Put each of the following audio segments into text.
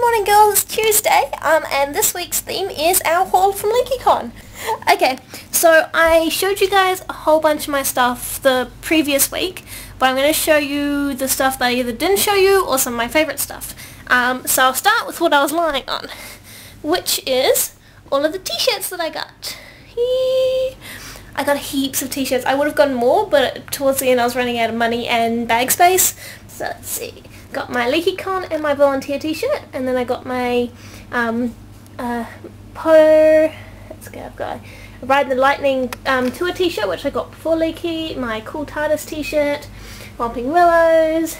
morning girls, it's Tuesday, and this week's theme is our haul from LeakyCon. Okay, so I showed you guys a whole bunch of my stuff the previous week, but I'm going to show you the stuff that I either didn't show you or some of my favourite stuff. So I'll start with what I was lying on, which is all of the t-shirts that I got. I got heaps of t-shirts. I would have gotten more, but towards the end I was running out of money and bag space. So let's see. Got my LeakyCon and my volunteer t-shirt, and then I got my I've got a Ride the Lightning tour t-shirt, which I got before Leaky, my Cool TARDIS t-shirt, Whomping Willows,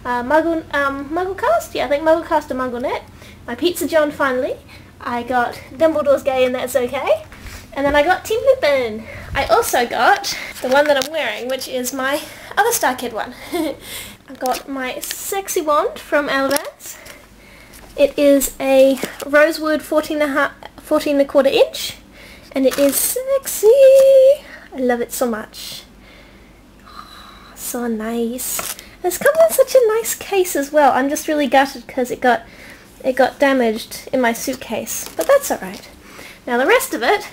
Mugglecast, yeah, I think Mugglecast and MuggleNet, my Pizza John finally, I got Dumbledore's Gay and That's Okay, and then I got Team Lupin. I also got the one that I'm wearing, which is my other Star Kid one. I got my sexy wand from Alabama. It is a rosewood 14 and a quarter inch, and it is sexy. I love it so much. Oh, so nice. And it's come in such a nice case as well. I'm just really gutted because it got damaged in my suitcase, but that's alright. Now the rest of it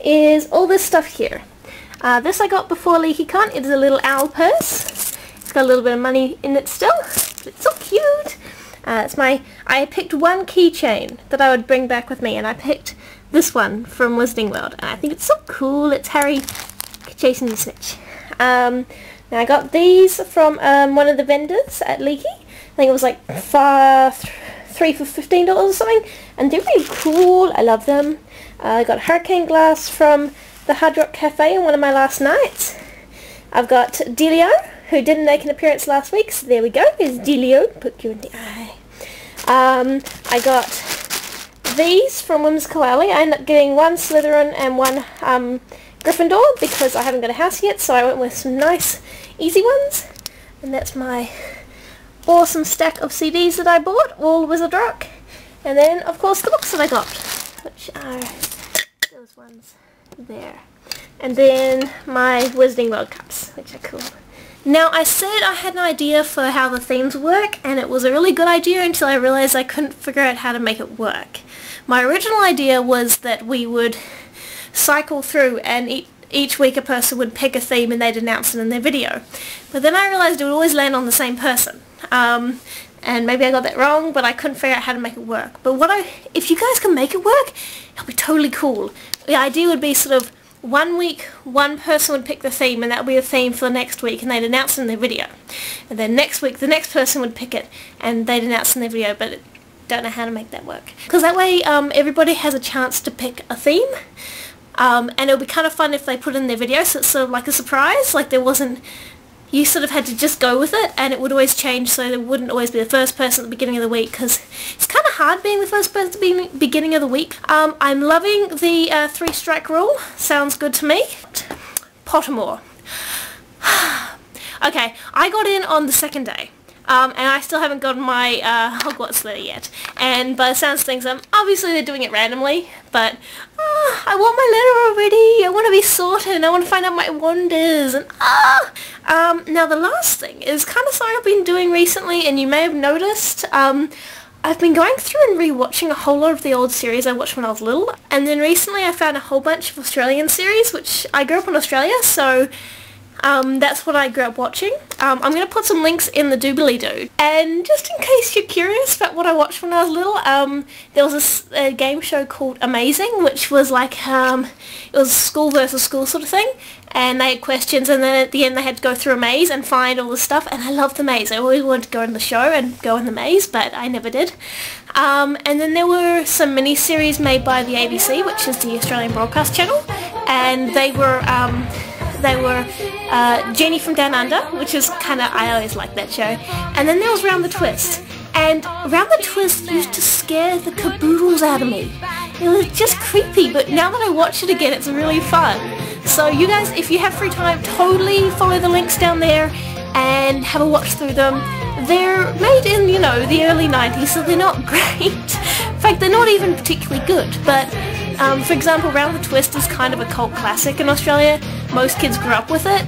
is all this stuff here. This I got before LeakyCon. It is a little owl purse. It's got a little bit of money in it still, but it's so cute. I picked one keychain that I would bring back with me, and I picked this one from Wizarding World, and I think it's so cool. It's Harry chasing the snitch. Now I got these from one of the vendors at Leaky. I think it was like 3 for $15 or something, and they're really cool. I love them. I got Hurricane Glass from the Hard Rock Cafe on one of my last nights. I've got Delio, who didn't make an appearance last week, so there we go. Here's Delio. Put you in the eye. I got these from Whimsical Alley. I ended up getting one Slytherin and one Gryffindor because I haven't got a house yet, so I went with some nice, easy ones. And that's my awesome stack of CDs that I bought, all Wizard Rock. And then, of course, the books that I got, which are those ones there. And then my Wizarding World cups, which are cool. Now, I said I had an idea for how the themes work, and it was a really good idea until I realized I couldn't figure out how to make it work. My original idea was that we would cycle through and each week a person would pick a theme and they'd announce it in their video. But then I realized it would always land on the same person. And maybe I got that wrong, but I couldn't figure out how to make it work. But if you guys can make it work, it'll be totally cool. The idea would be sort of 1 week, one person would pick the theme, and that would be the theme for the next week, and they'd announce it in their video. And then next week, the next person would pick it, and they'd announce it in their video, but I don't know how to make that work. Because that way, everybody has a chance to pick a theme, and it'll be kind of fun if they put it in their video, so it's sort of like a surprise, like there wasn't, you sort of had to just go with it, and it would always change, so there wouldn't always be the first person at the beginning of the week, because it's kind of hard being the first person at the beginning of the week. I'm loving the 3-strike rule. Sounds good to me. Pottermore. Okay, I got in on the second day, and I still haven't gotten my Hogwarts letter yet, and by the sounds of things, obviously they're doing it randomly, but I want my letter already. I want to be sorted, and I want to find out my wonders, and now the last thing is kind of something I've been doing recently, and you may have noticed. I've been going through and rewatching a whole lot of the old series I watched when I was little, and then recently I found a whole bunch of Australian series, which I grew up in Australia, so that's what I grew up watching. I'm going to put some links in the doobly-doo. And just in case you're curious about what I watched when I was little, there was a game show called Amazing, which was like, it was school versus school sort of thing. And they had questions, and then at the end they had to go through a maze and find all the stuff, and I loved the maze. I always wanted to go in the show and go in the maze, but I never did. And then there were some mini-series made by the ABC, which is the Australian Broadcast Channel, and they were Genie from Down Under, which is kind of, I always liked that show, and then there was Round the Twist. And Round the Twist used to scare the caboodles out of me. It was just creepy, but now that I watch it again, it's really fun. So you guys, if you have free time, totally follow the links down there and have a watch through them. They're made in, you know, the early 90s, so they're not great. In fact, they're not even particularly good, but for example, Round the Twist is kind of a cult classic in Australia. Most kids grew up with it,